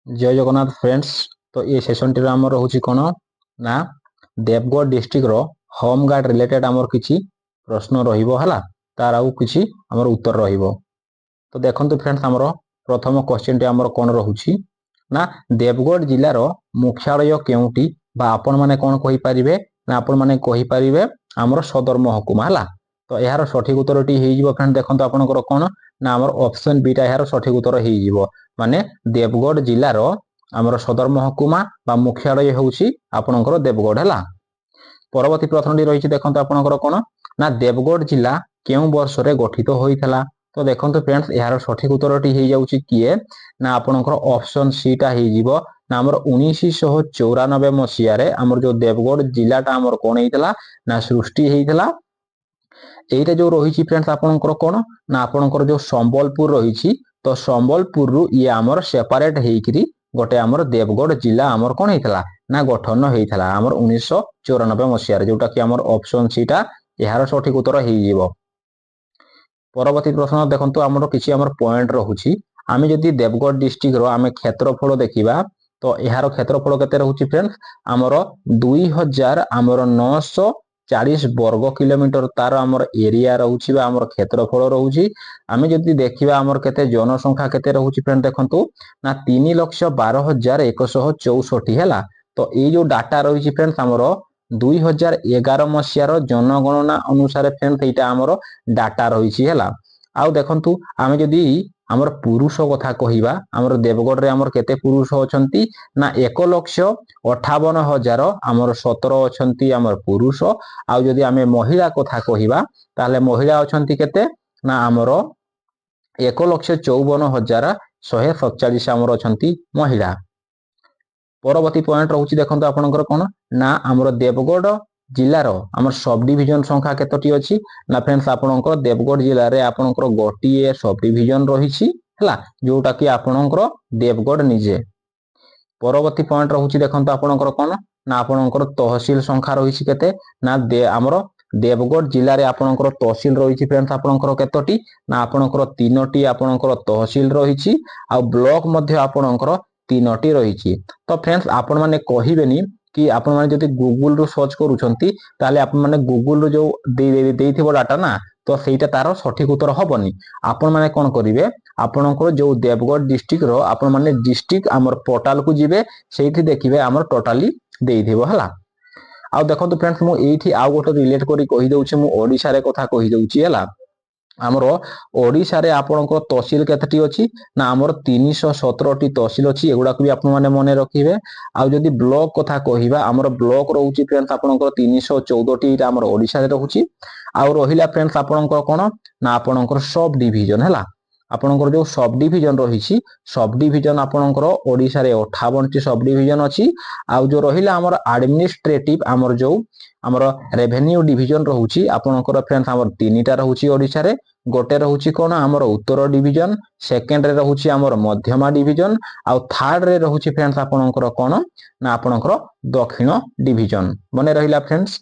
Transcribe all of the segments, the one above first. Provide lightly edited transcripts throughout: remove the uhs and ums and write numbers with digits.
जय जगन्नाथ फ्रेंड्स। तो ये सेशन टी आम रोचे कौन ना देवगढ़ डिस्ट्रिक्ट रो होम गार्ड रिलेटेड आमर किछि प्रश्न रहिबो हला तार आउ किछि आमर उत्तर रहिबो। तो देखंतु फ्रेंड्स आमर प्रथम क्वेश्चन टी आमर कोन रहुछि ना देवगढ़ जिल्लार मुख्यालय केउटी बा आपण माने कोन कहि परिबे ना आपण माने कहि परिबे आमर सदर महकुमा हला। तो यार सठिक उत्तर टी हेइ जिवो फ्रेंड देखंतु आपनकर कोन ना आमर ऑप्शन बी टा यार सठिक उत्तर हेइ जिवो माने देवगढ़ जिल्लार आमर सदर महकुमा बा मुख्यालय होउछि आपनकर देवगढ़ हला। परवर्ती प्रश्न टी रहिछि देखंतु आपनकर कोन ना देवगढ़ जिल्ला केउ वर्ष रे गठित होइथला। तो देखंतु फ्रेंड्स यार सठिक उत्तर टी हेइ जाउछि किए ना आपनकर ऑप्शन सी टा हेइ जिवो ना आमर 1994 मसिया रे आमर जो देवगढ़ जिल्ला टा आमर कोन हेइथला ना सृष्टि हेइथला। एटा जो रहिछि फ्रेंड्स आपनकर कोन ना आपनकर जो संबलपुर रहिछि तो संबलपुर रु ये आमर सेपरेट हेइकरी गोटे आमर देवगढ़ जिल्ला आमर कोन हेइथला ना गठन हेइथला आमर 1994 मसिया रे जोटा कि आमर ऑप्शन सी टा यार सठिक उत्तर हेइ जिवो। परवर्ती प्रश्न देखंतु आमर किछि आमर पॉइंट रहुछि आमे जदि देवगढ़ डिस्ट्रिक्ट रो आमे क्षेत्रफल देखिबा तो यार क्षेत्रफल केते रहुछि फ्रेंड्स आमर 2000 आमर 940 वर्ग किलोमीटर तार आमर एरिया रहुछि बा आमर क्षेत्रफल रहुछि। आमे जदि देखिबा आमर केते जनसंख्या केते रहुछि फ्रेंड देखंतु ना 3,12,164 हैला। तो ए जो डाटा रहिछि फ्रेंड्स आमर 2011 मसिया रो जनगणना अनुसार फ्रेंड्स एटा आमर डाटा रहिछि हैला। आउ देखंतु आमे जदि आमर पुरुष कथा कहिबा आमर देवगढ़ रे आमर केते पुरुष अछंती ना 1,58,000 आमर 17 अछंती आमर पुरुष। आउ जदि आमे महिला कथा कहिबा ताले महिला अछंती केते ना आमर 1,54,147 आमर अछंती महिला। परवर्ती पॉइंट रहुछि देखंतु आपनकर कोन ना आमर देवगढ़ जिल्लार आमर सब डिविजन संख्या केतोटी अछि ना फ्रेंड्स आपनकर देवगढ़ जिल्ला रे आपनकर गोटिए सब डिविजन रहिछि हला जोटा कि आपनकर देवगढ़ निजे। परवर्ती पॉइंट रहुछि देखंतु आपनकर कोन ना आपनकर तहसील संख्या रहिछि केते ना आमर देवगढ़ जिल्ला रे आपनकर तहसील रहिछि फ्रेंड्स आपनकर केतोटी ना आपनकर तीनोटी आपनकर तहसील रहिछि आ ब्लॉक मध्ये आपनकर तीनोटी रहिछि। तो फ्रेंड्स आपण माने कहिबेनी कि आपण माने जदि गूगल रो सर्च करूछंती ताले आपण माने गूगल रो जो देइथिबो डाटा ना तो सेटा तारो सठिक उत्तर हबनी। आपण माने कोन करिवे आपनकर जो देवगढ़ डिस्ट्रिक्ट रो आपण माने डिस्ट्रिक्ट आमर पोर्टल को जिवे सेठी देखिबे आमर टोटली देइथिबो हला। आ देखंतु फ्रेंड्स मु एठी आ गोटे रिलेट करी कहि दउछि मु ओडिसा रे कथा कहि दउछि हला। आमर ओडिसा रे आपनकर तहसील केतटी अछि ना आमर 317 टी तहसील अछि एगुडा को भी आपण माने मने रखिबे। आ जदि ब्लॉक कथा कहिबा आमर ब्लॉक रहउछि फ्रेंड्स आपनकर 314 टी आमर ओडिसा रे रहउछि। आ रहिला फ्रेंड्स आपनकर कोन ना आपनकर सब डिविजन हला आपनकर जो सब डिविजन रहिछि सब डिविजन आपनकर ओडिसा रे 58 टी सब डिविजन अछि। आ जो रहिला आमर एडमिनिस्ट्रेटिव आमर जो आमर रेवेन्यू डिविजन रहउछि आपनकर फ्रेंड्स आमर तीनटा रहउछि ओडिसा रे गोटे रहउछि कोन आमर उत्तर डिविजन सेकंड रे रहउछि आमर मध्यमा डिविजन आ थर्ड रे रहउछि फ्रेंड्स आपनकर कोन ना आपनकर दक्षिण डिविजन मने रहिला फ्रेंड्स।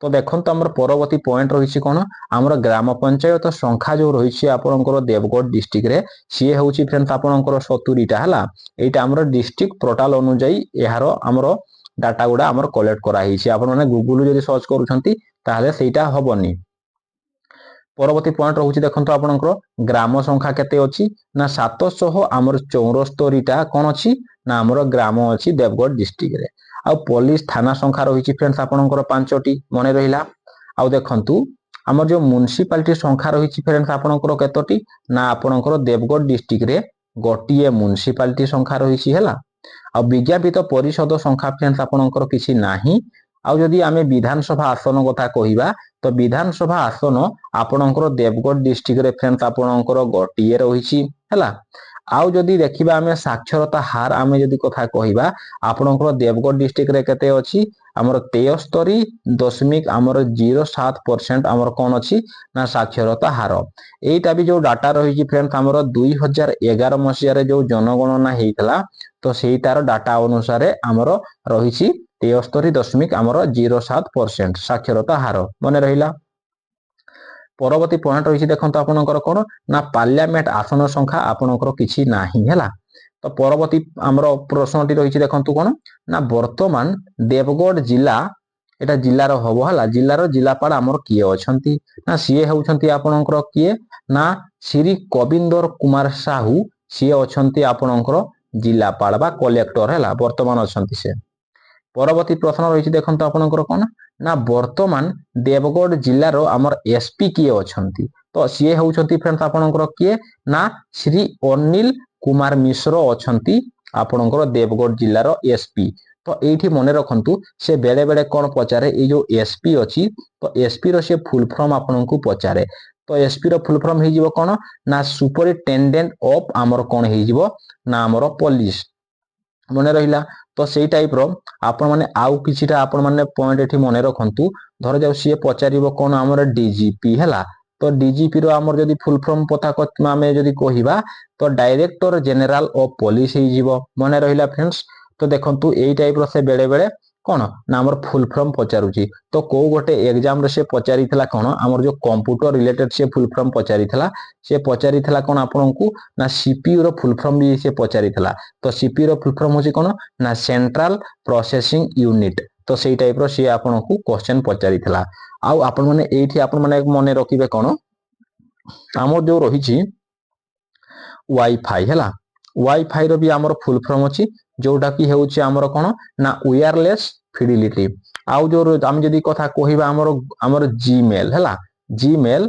तो देखंतु आमर परवर्ती पॉइंट रहिछि कोन आमर ग्राम पंचायत संख्या जो रहिछि आपनकर देवगढ़ डिस्ट्रिक्ट रे सी होउछि फ्रेंड्स आपनकर 70 टा हला। एटा आमर डिस्ट्रिक्ट पोर्टल अनुଯାୟୀ एहारो आमर डाटा गुडा आमर कलेक्ट करा हिछि आपण माने गूगल जदि सर्च करूछंती ताले सेटा हबनी। परवर्ती पॉइंट रहउछि देखंतु आपनकर ग्राम संख्या केते अछि ना 700 आमर 74 टा कोन अछि ना आमर ग्राम अछि देवगढ़ डिस्ट्रिक्ट रे। आ पुलिस थाना संख्या रहिछि फ्रेंड्स आपनकर 5टी मने रहिला। आ देखंतु आमर जो म्युनिसिपालिटी संख्या रहिछि फ्रेंड्स आपनकर केतोटी ना आपनकर देवगढ़ डिस्ट्रिक्ट रे गोटिए म्युनिसिपालिटी संख्या रहिछि हला। आ विज्ञापित परिषद संख्या फ्रेंड्स आपनकर किछि नाही। आ जदि आमे विधानसभा आसन कथा कहिबा तो विधानसभा आसन आपनकर देवगढ़ डिस्ट्रिक्ट रे फ्रेंड्स आपनकर गोटिए रहिछि हला। आउ जदि देखिबा आमे साक्षरता हार आमे जदि कथा कहिबा आपनकर देवगढ़ डिस्ट्रिक्ट रे केते अछि आमर 73 आमर 07% आमर कोन अछि ना साक्षरता हार। एटा भी जो डाटा रहिछि फ्रेंड्स आमर 2011 मसिया रे जो जनगणना हेइतला तो सेटार डाटा अनुसार आमर रहिछि 73 आमर 07% साक्षरता हार मने रहिला। परवर्ती पॉइंट रहिछि देखंतु आपनकर कोन ना पार्लियामेंट आसन संख्या आपनकर किछि नाही हैला। तो परवर्ती आमर प्रश्नटी रही देखंतु कोन ना वर्तमान देवगढ़ जिला एटा जिल्लार हबो हला जिल्लार जिलापाल आमर किए अछंती ना सीए होउछंती आपनकर किए ना श्री कविंदर कुमार साहू सीए अछंती आपनकर जिलापाल बा कलेक्टर हला वर्तमान अछंती से। परवर्ती प्रश्न रही देखंतु आपनकर कोन ना वर्तमान देवगढ़ जिल्लार आमर एसपी किए अछंती तो सीए होउछंती फ्रेंड्स आपनकर किए ना श्री अनिल कुमार मिश्र अछंती आपनकर देवगढ़ जिल्लार एसपी। तो एठी मने रखंतु से बेले बेले कोन पचारे ए जो एसपी अछि तो एसपी रो से फुल फॉर्म आपनकु पचारे तो एसपी रो फुल फॉर्म हे जिवो कोन ना सुपरिटेंडेंट ऑफ आमर कोन हे जिवो ना आमर पुलिस मने रहिला। तो सेई टाइप रो आपण माने आउ किछिटा आपण माने पॉइंट एठी मने रखंतु धर जाउ सी पचारिबो कोन आमर डीजीपी हला तो डीजीपी रो आमर जदी फुल फॉर्म पता आमे जदी कहिबा तो डायरेक्टर जनरल ऑफ पुलिस हे जिवो मने रहिला फ्रेंड्स। तो देखंतु एई टाइप रो से बेले बेले कोन ना आमर फुल फॉर्म पचारुची तो को गोटे एग्जाम रे से पचारिथला कोन आमर जो कंप्यूटर रिलेटेड से फुल फॉर्म पचारिथला कोन आपनकु ना सीपीयू रो फुल फॉर्म भी से पचारिथला तो सीपीयू रो फुल फॉर्म होची कोन ना सेंट्रल प्रोसेसिंग यूनिट तो सेई टाइप रो से आपनकु क्वेश्चन पचारिथला। आउ आपण माने एठी आपण माने मने रखिबे कोन आमर जो रहिची वाईफाई हला वाईफाई रो भी आमर फुल फॉर्म अछि जोटा की हेउची आमर कोन ना वायरलेस फिडिलिटी। आउ जो हम जदी कथा कहिबा आमर जीमेल हला जीमेल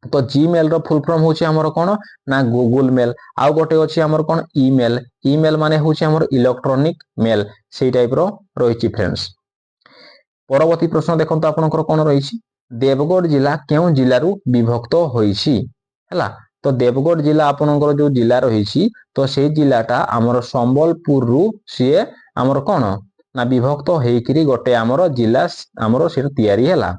तो जीमेल रो फुल फॉर्म होची आमर कोन ना गूगल मेल। आउ गोटे अछि आमर कोन ईमेल ईमेल माने होची आमर इलेक्ट्रॉनिक मेल सेई टाइप रो रहिची फ्रेंड्स। परवर्ती प्रश्न देखंतु आपनकर कोन रहिची देवगढ़ जिला केउ जिल्लारु विभक्त होईची हला तो देवगढ़ जिला आपनकर जो जिला रहिची तो से जिलाटा आमर संबलपुर रु से आमर कोन ना विभक्त हेकरी गोटे आमर जिला आमर से तयारी हला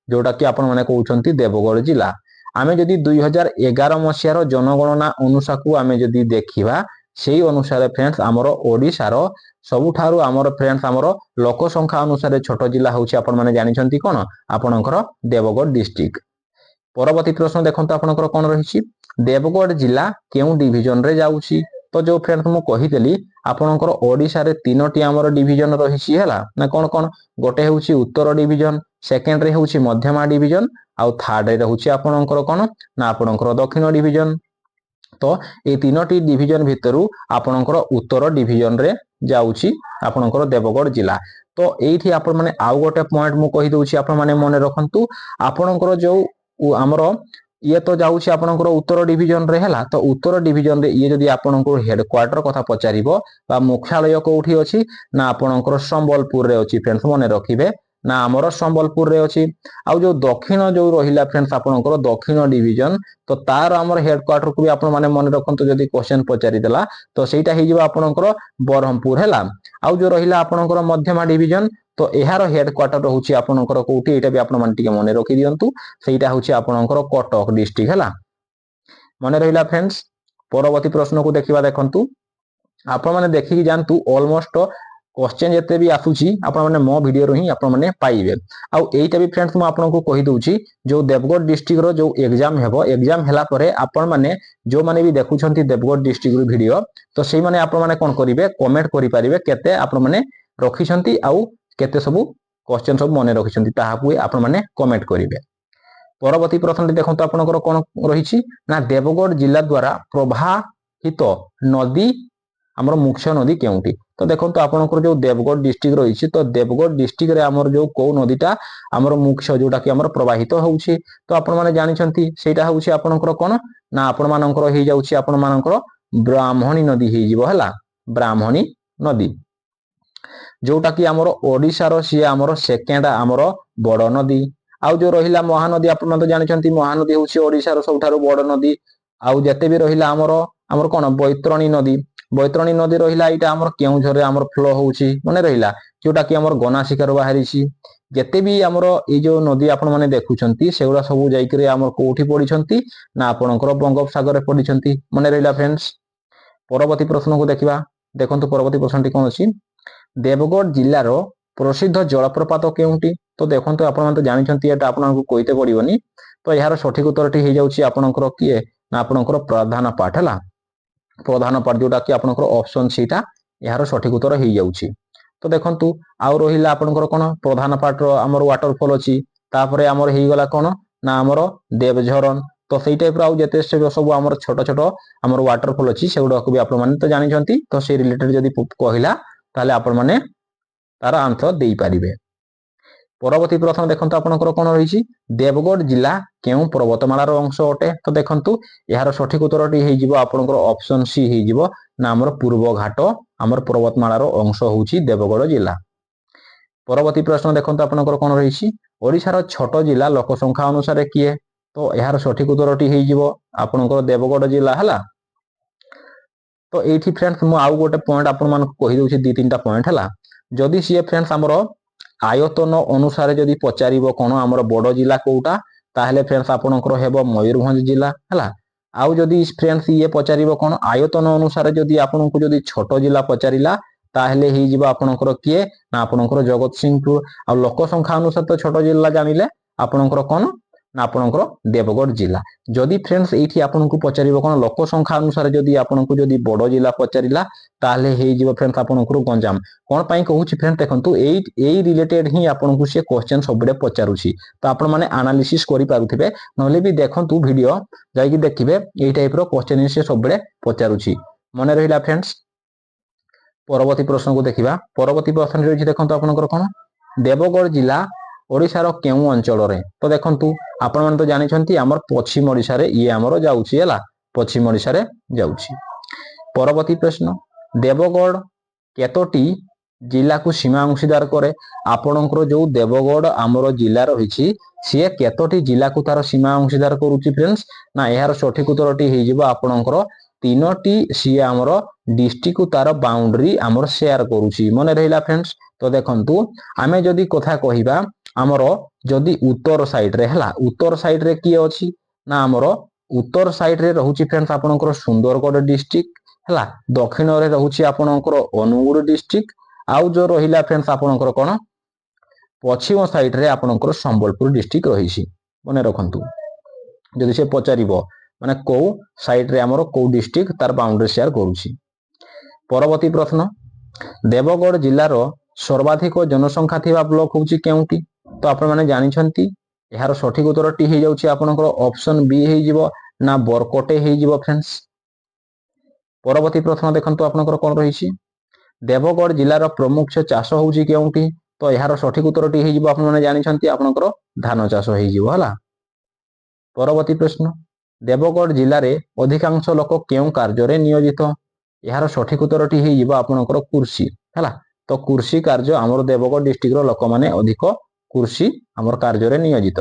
जोटा कि आपण माने कहउछंती देवगढ़ जिला। आमे जदी 2011 मसियार जनगणना अनुसार को आमे जदी देखिबा सेही अनुसार फ्रेंड्स आमर ओडिसा रो सबुठारु आमर फ्रेंड्स आमर लोक संख्या अनुसार छोट जिला होउची आपण माने जानिछंती कोन आपनकर देवगढ़ डिस्ट्रिक्ट। परवर्ती प्रश्न देखंतु आपनकर कोन रहिची देवगढ़ जिला केउ डिवीजन रे जाउची तो जो फ्रेंड्स मु कहितली आपनकर ओडिसा रे तीनोटी आमर डिवीजन रहिची हला ना कोन कोन गोटे होउची उत्तर डिवीजन सेकंड रे होउची मध्यमा डिवीजन आउ थर्ड रे होउची आपनकर कोन ना आपनकर दक्षिण डिवीजन। तो ए तीनोटी डिवीजन भितरु आपनकर उत्तर डिवीजन रे जाउची आपनकर देवगढ़ जिला। तो एठी आपण माने आउ गोटे पॉइंट मु कहि दोउची आपण माने मने रखंतु आपनकर जो आमर ये तो जाउची आपनकर उत्तर डिवीजन रे हला तो उत्तर डिवीजन रे ये जदी आपनकर हेडक्वार्टर कथा पचारिबो बा मुख्यालय कोठी अछि ना आपनकर संबलपुर रे अछि फ्रेंड्स मने रखिबे ना आमर संबलपुर रे अछि। आउ जो दक्षिण जो रहिला फ्रेंड्स आपनकर दक्षिण डिवीजन तो तार आमर हेडक्वार्टर को भी आपण माने मन रखंतु जदी क्वेश्चन पचारि देला तो सेटा हे जिवो आपनकर बरहमपुर हला। आउ जो रहिला आपनकर मध्यमा डिवीजन तो एहार हेडक्वार्टर होउची आपनकर कोठी एटा भी आपण मान टिके मने रखि दियंतु सेटा होउची आपनकर कटक डिस्ट्रिक्ट हला मने रहिला फ्रेंड्स। परवर्ती प्रश्न को देखिबा देखंतु आपण माने देखि जानतु ऑलमोस्ट क्वेश्चन जते भी आसुची आपण माने मो वीडियो रो ही आपण माने पाइबे। आउ एटा भी फ्रेंड्स मु आपण को कहि दोउची जो देवगढ़ डिस्ट्रिक्ट रो जो एग्जाम हेबो एग्जाम हेला परे आपण माने जो माने भी देखुछंती देवगढ़ डिस्ट्रिक्ट रो वीडियो तो सेई माने आपण माने कोन करिवे कमेंट करि परिबे केते आपण माने रखिछंती आउ केते सब क्वेश्चन सब मने रखिछंती ताहाकु आपण माने कमेंट करिवे। परवर्ती प्रश्न देखंतु आपनकर कोन रहिछि ना देवगढ़ जिला द्वारा प्रवाहित नदी हमर मुख्य नदी केउटी तो देखंतु आपनकर जो देवगढ़ डिस्ट्रिक्ट रहिछि तो देवगढ़ डिस्ट्रिक्ट रे हमर जो को नदीटा हमर मुख्य जोटा कि हमर प्रवाहित होउछि तो आपण माने जानिछंती सेटा होउछि आपनकर कोन ना आपण मानकर हे जाउछि आपण मानकर ब्राह्मणी नदी हे जिवो हला ब्राह्मणी नदी जोटा कि हमर ओडिसा रो सी हमर सेकेंड हमर बड़ नदी। आउ जो रहिला महानदी आपण माने जानिछंती महानदी होउछि ओडिसा रो सबठारो बड़ नदी। आउ जते भी रहिला हमर कोन बैतरणी नदी रहिला एटा हमर केउझरे हमर फ्लो होउछि मने रहिला जोटा कि हमर गनासिकार बाहरिछि जते भी हमर ए जो नदी आपण माने देखुछंती सेउरा सब जाई करे हमर कोठी पडिछंती ना आपनकर बंगोपसागर रे पडिछंती मने रहिला फ्रेंड्स। परवर्ती प्रश्न को देखिबा देखंतु परवर्ती प्रश्नटी कोन अछि देवगढ़ जिल्ला रो प्रसिद्ध जलप्रपात केउटी तो देखंतु आपण माने जानिछंती एटा आपनकु कहिते पडिबनी तो यार सठिक उत्तरटी हे जाउछि आपनकर किए ना आपनकर प्रधान पाठ हला प्रधान पार्ट जोटा कि आपनकर ऑप्शन सीटा यार सठिक उत्तर हो जाउछि। तो देखंतु आउ रहिला आपनकर कोन प्रधान पार्ट रो हमर वाटरफॉल अछि तापरे हमर हेई गला कोन ना हमर देवझरन। तो सेई टाइप रो आउ जेते सब हमर छोट छोट हमर वाटरफॉल अछि सेगुडा को भी आपण माने तो जानि छथि। तो से रिलेटेड जदी कहिला ताले आपण माने तार आंसर देई परिबे। परवर्ती प्रश्न देखंतु आपनकर कोन रहिछि देवगढ़ जिला केउ पर्वतमालार अंश अटे। तो देखंतु यार सठिक उत्तरटी हेई जिवो आपनकर ऑप्शन सी हेई जिवो ना हमर पूर्व घाट हमर पर्वतमालार अंश होउछि देवगढ़ जिला। परवर्ती प्रश्न देखंतु आपनकर कोन रहिछि ओडिशार छोट जिला लोक संख्या अनुसार किए। तो यार सठिक उत्तरटी हेई जिवो आपनकर देवगढ़ जिला हला। तो एठी फ्रेंड्स मु आउ गोटे पॉइंट आपण मान कहि दउछि दी तीनटा पॉइंट हला। जदि सी फ्रेंड्स हमर आयतन अनुसार जदि पचारिबो कोन हमर बड़ जिला कोउटा ताहले फ्रेंड्स आपनकर हेबो मयूरभंज जिला हला। आउ जदि फ्रेंड्स ये पचारिबो कोन आयतन अनुसार जदि आपनको जदि छोट जिला पचारिला ताहले हेई जिवो आपनकर किए ना आपनकर जगतसिंहपुर। आ लोक संख्या अनुसार तो छोट जिला जानिले आपनकर कोन ना आपनकर देवगढ़ जिला। जदि फ्रेंड्स एठी आपनको पचारिबो कोन लोक संख्या अनुसार जदि आपनको जदि बड़ जिला पचारिला ताहले हेई जिवो फ्रेंड्स आपनकर गंजाम। कोन पई कहूछि फ्रेंड्स देखंतु एई रिलेटेड ही आपनको से क्वेश्चन सबडे पचारुछि। तो आपण माने एनालिसिस करि पारुथिबे नले भी देखंतु वीडियो जाई कि देखिबे एई टाइप रो क्वेश्चन से सबडे पचारुछि। मने रहिला फ्रेंड्स। परवर्ती प्रश्न को देखिबा। परवर्ती प्रश्न रहिछि देखंतु आपनकर कोन देवगढ़ जिला ओडिशार केउ अंचल रे। तो देखंतु आपण मन तो जानि छथि हमर पश्चिम ओडिसा रे ये हमर जाउछि हला पश्चिम ओडिसा रे जाउछि। परवर्ती प्रश्न देवगढ़ केतोटी जिला को सीमा अंशीदार करे। आपनकर जो देवगढ़ हमर जिला रहिछि से केतोटी जिला को तार सीमा अंशीदार करूछि फ्रेंड्स ना यार सठिक उत्तरटी हेई जिवो आपनकर तीनोटी सी हमर डिस्ट्रिक्ट को तार बाउंड्री हमर शेयर करूछि। मने रहिला फ्रेंड्स। तो देखंतु आमे जदि कथा कहिबा हमर जदि उत्तर साइड रे हला उत्तर साइड रे की अछि ना हमर उत्तर साइड रे रहुछि फ्रेंड्स आपनकर सुंदरगढ़ डिस्ट्रिक्ट हला। दक्षिण रे रहुछि आपनकर अनुगुड़ डिस्ट्रिक्ट। आउ जो रहिला फ्रेंड्स आपनकर कोन पश्चिम साइड रे आपनकर संबलपुर डिस्ट्रिक्ट रहिछि। मने रखंतु जदि से पचारिबो माने को साइड रे हमर को डिस्ट्रिक्ट तार बाउंड्री शेयर करूछि। परवर्ती प्रश्न देवगढ़ जिल्लार सर्वाधिक जनसंख्या थिबा ब्लॉक होउछि केउटी। तो आपण माने जानि छथि यार सठिक उत्तरटी हेई जाउछि आपनकर ऑप्शन बी हेई जिवो ना बरकोटे हेई जिवो फ्रेंड्स। परवर्ती प्रश्न देखंतु आपनकर कोन रहिछि देवगढ़ जिल्लार प्रमुख चाष होउछि केउटी। तो यार सठिक उत्तरटी हेई जिवो आपण माने जानि छथि आपनकर धान चाष हेई जिवो हला। परवर्ती प्रश्न देवगढ़ जिल्ला रे अधिकांश लोक केउ कार्य रे नियोजित। यार सठिक उत्तरटी हेई जिवो आपनकर कृषि हला। तो कृषि कार्य हमर देवगढ़ डिस्ट्रिक्ट रो लोक माने अधिक कृषि हमर कार्य रे नियोजित।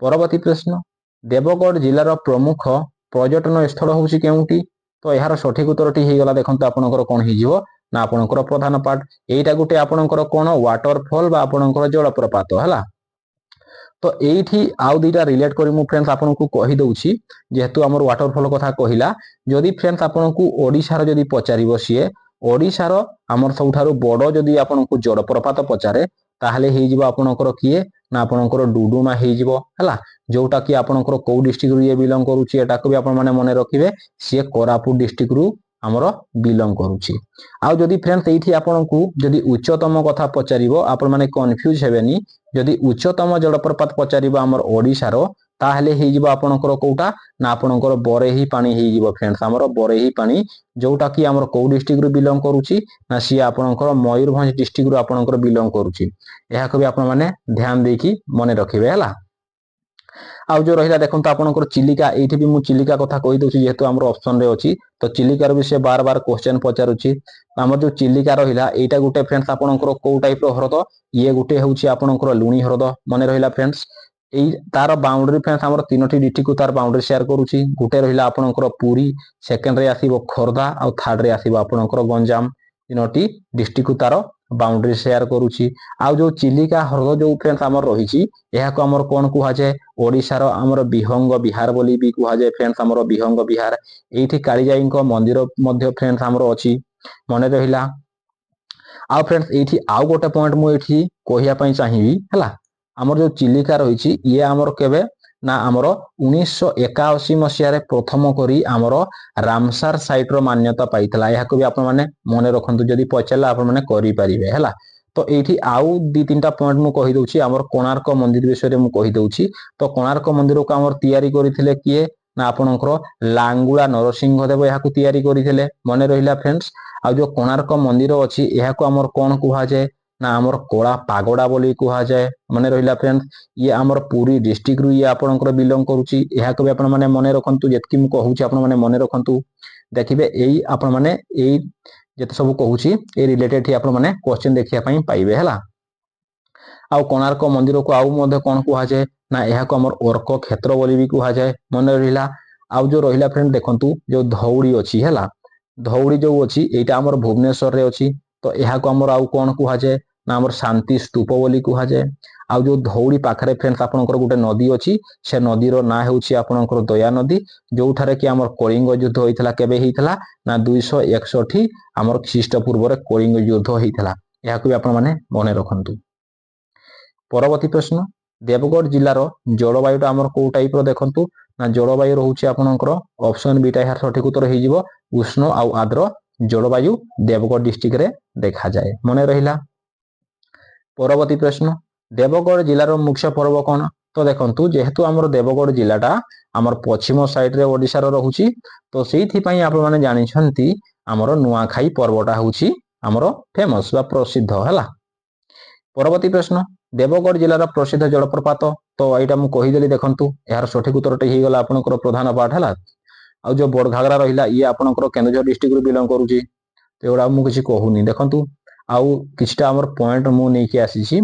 परवर्ती प्रश्न देवगढ़ जिल्लार प्रमुख पर्यटन स्थल होउछि केउटी। तो यार सठिक उत्तरटी हेई गला देखंतु आपनकर कोन हेई जिवो ना आपनकर प्रधान पार्ट। एटा गुटे आपनकर कोन वाटरफॉल बा आपनकर जलप्रपात हला। तो एठी आउ दुईटा रिलेट करी मु फ्रेंड्स आपनको कहि दउछि जेहेतु हमर वाटरफॉल कथा कहिला जदि फ्रेंड्स आपनको ओडिसा रो जदि पचारिबो सिए ओडिसा रो हमर सबठारो बड़ जदि आपनको जलप्रपात पचारे ताहले हेई जिवो आपनकर किए ना आपनकर डुडुमा हेई जिवो हला। जोटा कि आपनकर को डिस्ट्रिक्ट रु ये बिलोंग करूछि एटा को भी आपण माने मने रखिबे से कोरापुट डिस्ट्रिक्ट रु हमर बिलोंग करूछि। आउ जदि फ्रेंड्स एठी आपनको जदि उच्चतम कथा पचारिबो आपण माने कंफ्यूज हेबेनी जदि उच्चतम जलप्रपात पचारिबो हमर ओडिसा रो ताहले हेई जिवो आपनकर कोउटा ना आपनकर बरेही पानी हेई जिवो फ्रेंड्स हमर बरेही पानी जोटा कि हमर को डिस्ट्रिक्ट रु बिलोंग करूछि ना सी आपनकर मयूरभंज डिस्ट्रिक्ट रु आपनकर बिलोंग करूछि। एहा को भी आपण माने ध्यान देकी मने रखिबे हला। आउ जो रहिला देखंतु आपनकर चिलिका एठी भी मु चिलिका कथा कहि दउछि जेहेतु हमर ऑप्शन रे अछि। तो चिलिका रो भी से बार बार क्वेश्चन पचारुछि। हमर जो चिलिका रहिला एटा गुटे फ्रेंड्स आपनकर को टाइप रो हरद ये गुटे होउछि आपनकर लुणी हरद मने रहिला फ्रेंड्स। एई तार बाउंड्री फ्रेंड्स हमर तीनोटी डिस्ट्रिक्ट को तार बाउंड्री शेयर करूछि। गुटे रहिला आपनकर पुरी सेकंड रे आसीबो खोरदा आ थर्ड रे आसीबो आपनकर गंजाम तीनोटी डिस्ट्रिक्ट को तार बाउंड्री शेयर करूछि। आउ जो चिलिका हरद जो फ्रेंड्स हमर रहिछि एहा को हमर कोन कुहा जाय ओडिसा रो हमर बिहंग बिहार बोली भी कुहा जाय फ्रेंड्स हमर बिहंग बिहार। एठी कालीजाई को मंदिर मध्य फ्रेंड्स हमर अछि मने रहिला। आउ फ्रेंड्स एठी आउ गोटे पॉइंट मु एठी कहिया पई चाहिबी हला हमर जो चिलिका रहिछि ये हमर केबे ନା ଆମର 1981 ମସିହାରେ ପ୍ରଥମ କରି ଆମର ରାମସାର ସାଇଟର ମାନ୍ୟତା ପାଇଥିଲା। ଏହାକୁ ବି ଆପଣମାନେ ମନେ ରଖନ୍ତୁ, ଯଦି ପଚାରିଲା ଆପଣମାନେ କରିପାରିବେ ହେଲା। ତ ଏଇଠି ଆଉ 2-3ଟା ପଏଣ୍ଟ ମୁଁ କହିଦେଉଛି। ଆମର କୋଣାର୍କ ମନ୍ଦିର ବିଷୟରେ ମୁଁ କହିଦେଉଛି। ତ କୋଣାର୍କ ମନ୍ଦିରକୁ ଆମର ତିଆରି କରିଥିଲେ କିଏ? ନା ଆପଣଙ୍କର ଲାଙ୍ଗୁଳା ନରସିଂହ ଦେବ ଏହାକୁ ତିଆରି କରିଥିଲେ। ମନେ ରହିଲା ଫ୍ରେଣ୍ଡସ୍। ଆଉ ଯୋଉ କୋଣାର୍କ ମନ୍ଦିର ଅଛି ଏହାକୁ ଆମର କଣ କୁହାଯାଏ? ନା ଆମର କଳା ପାଗୋଡା ବୋଲି କୁହାଯାଏ। ମନେ ରହିଲା ଫ୍ରେଣ୍ଡସ୍। ଇଏ ଆମର ପୁରୀ ଡିଷ୍ଟ୍ରିକ୍ଟରୁ ଇଏ ଆପଣଙ୍କର ବିଲଙ୍ଗ କରୁଛି। ଏହାକୁ ବି ଆପଣମାନେ ମନେ ରଖନ୍ତୁ, ଯେତିକି ମୁଁ କହୁଛି ଆପଣମାନେ ମନେ ରଖନ୍ତୁ। ଦେଖିବେ ଏଇ ଆପଣମାନେ ଏଇ ଯେତେ ସବୁ କହୁଛି ଏଇ ରିଲେଟେଡ ଆପଣମାନେ କ୍ୱେଶ୍ଚିନ୍ ଦେଖିବା ପାଇଁ ପାଇବେ ହେଲା। ଆଉ କୋଣାର୍କ ମନ୍ଦିରକୁ ଆଉ ମଧ୍ୟ କଣ କୁହାଯାଏ? ନା ଏହାକୁ ଆମର ଅର୍କ କ୍ଷେତ୍ର ବୋଲି ବି କୁହାଯାଏ। ମନେ ରହିଲା। ଆଉ ଯୋଉ ରହିଲା ଫ୍ରେଣ୍ଡ ଦେଖନ୍ତୁ, ଯୋଉ ଧଉଳି ଅଛି ହେଲା, ଧଉଳି ଯୋଉ ଅଛି ଏଇଟା ଆମର ଭୁବନେଶ୍ୱରରେ ଅଛି। ତ ଏହାକୁ ଆମର ଆଉ କଣ କୁହାଯାଏ? ନା ଆମର ଶାନ୍ତି ସ୍ତୂପ ବୋଲି କୁହାଯାଏ। ଆଉ ଯୋଉ ଧଉଳି ପାଖରେ ଫ୍ରେଣ୍ଡସ୍ ଆପଣଙ୍କର ଗୋଟେ ନଦୀ ଅଛି, ସେ ନଦୀର ନାଁ ହେଉଛି ଆପଣଙ୍କର ଦୟା ନଦୀ, ଯୋଉଠାରେ କି ଆମର କଳିଙ୍ଗ ଯୁଦ୍ଧ ହେଇଥିଲା। କେବେ ହେଇଥିଲା? ନା 261 ଆମର ଖ୍ରୀଷ୍ଟ ପୂର୍ବରେ କଳିଙ୍ଗ ଯୁଦ୍ଧ ହେଇଥିଲା। ଏହାକୁ ବି ଆପଣମାନେ ମନେ ରଖନ୍ତୁ। ପରବର୍ତ୍ତୀ ପ୍ରଶ୍ନ, ଦେବଗଡ଼ ଜିଲ୍ଲାର ଜଳବାୟୁଟା ଆମର କୋଉ ଟାଇପର ଦେଖନ୍ତୁ। ନା ଜଳବାୟୁ ରହୁଛି ଆପଣଙ୍କର ଅପସନ ବିଟା, ଏହାର ସଠିକ ଉତ୍ତର ହେଇଯିବ ଉଷ୍ଣ ଆଉ ଆର୍ଦ୍ର ଜଳବାୟୁ ଦେବଗଡ଼ ଡିଷ୍ଟ୍ରିକ୍ଟରେ ଦେଖାଯାଏ। ମନେ ରହିଲା। ପରବର୍ତ୍ତୀ ପ୍ରଶ୍ନ, ଦେବଗଡ଼ ଜିଲ୍ଲାର ମୁଖ୍ୟ ପର୍ବ କଣ? ତ ଦେଖନ୍ତୁ, ଯେହେତୁ ଆମର ଦେବଗଡ଼ ଜିଲ୍ଲାଟା ଆମର ପଶ୍ଚିମ ସାଇଡରେ ଓଡ଼ିଶାର ରହୁଛି, ତ ସେଇଥିପାଇଁ ଆପଣମାନେ ଜାଣିଛନ୍ତି ଆମର ନୂଆଖାଇ ପର୍ବଟା ହେଉଛି ଆମର ଫେମସ ବା ପ୍ରସିଦ୍ଧ ହେଲା। ପରବର୍ତ୍ତୀ ପ୍ରଶ୍ନ, ଦେବଗଡ଼ ଜିଲ୍ଲାର ପ୍ରସିଦ୍ଧ ଜଳପ୍ରପାତ। ତ ଏଇଟା ମୁଁ କହିଦେଲି ଦେଖନ୍ତୁ, ଏହାର ସଠିକ ଉତ୍ତରଟି ହେଇଗଲା ଆପଣଙ୍କର ପ୍ରଧାନ ପାଠ ହେଲା। ଆଉ ଯୋଉ ବଡ଼ଘାଗରା ରହିଲା ଇଏ ଆପଣଙ୍କର କେନ୍ଦୁଝର ଡିଷ୍ଟ୍ରିକ୍ଟରୁ ବିଲଙ୍ଗ କରୁଛି। ତ ଏଗୁଡ଼ା ମୁଁ କିଛି କହୁନି। ଦେଖନ୍ତୁ ଆଉ କିଛିଟା ଆମର ପଏଣ୍ଟ ମୁଁ ନେଇକି ଆସିଛି,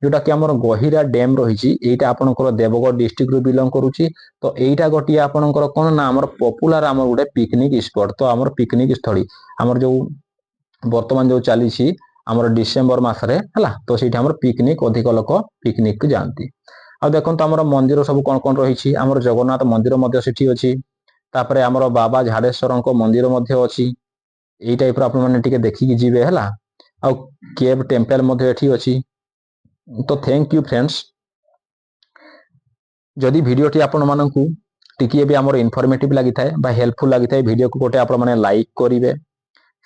ଯୋଉଟା କି ଆମର ଗହିରା ଡ୍ୟାମ ରହିଛି, ଏଇଟା ଆପଣଙ୍କର ଦେବଗଡ଼ ଡିଷ୍ଟ୍ରିକ୍ଟରୁ ବିଲଙ୍ଗ କରୁଛି। ତ ଏଇଟା ଗୋଟିଏ ଆପଣଙ୍କର କଣ ନା ଆମର ପପୁଲାର ଆମର ଗୋଟେ ପିକନିକ ସ୍ପଟ। ତ ଆମର ପିକନିକ ସ୍ଥଳୀ ଆମର ଯୋଉ ବର୍ତ୍ତମାନ ଯୋଉ ଚାଲିଛି ଆମର ଡିସେମ୍ବର ମାସରେ ହେଲା, ତ ସେଇଠି ଆମର ପିକନିକ ଅଧିକ ଲୋକ ପିକନିକକୁ ଯାଆନ୍ତି। ଆଉ ଦେଖନ୍ତୁ ଆମର ମନ୍ଦିର ସବୁ କଣ କଣ ରହିଛି। ଆମର ଜଗନ୍ନାଥ ମନ୍ଦିର ମଧ୍ୟ ସେଠି ଅଛି। ତାପରେ ଆମର ବାବା ଝାଡେଶ୍ୱରଙ୍କ ମନ୍ଦିର ମଧ୍ୟ ଅଛି। ଏଇ ଟାଇପର ଆପଣମାନେ ଟିକେ ଦେଖିକି ଯିବେ ହେଲା। ଆଉ କେଭ୍ ଟେମ୍ପଲ ମଧ୍ୟ ଏଠି ଅଛି। ତ ଥ୍ୟାଙ୍କ ୟୁ ଫ୍ରେଣ୍ଡସ୍। ଯଦି ଭିଡ଼ିଓଟି ଆପଣମାନଙ୍କୁ ଟିକିଏ ବି ଆମର ଇନଫର୍ମେଟିଭ ଲାଗିଥାଏ ବା ହେଲ୍ପଫୁଲ ଲାଗିଥାଏ, ଭିଡ଼ିଓକୁ ଗୋଟେ ଆପଣମାନେ ଲାଇକ୍ କରିବେ,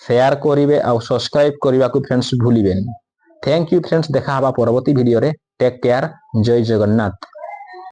ସେୟାର କରିବେ ଆଉ ସବସ୍କ୍ରାଇବ କରିବାକୁ ଫ୍ରେଣ୍ଡସ୍ ଭୁଲିବେନି। Thank you friends. ଦେଖା ହେବା ପରବର୍ତ୍ତୀ ଭିଡ଼ିଓରେ। Take care. ଜୟ ଜଗନ୍ନାଥ।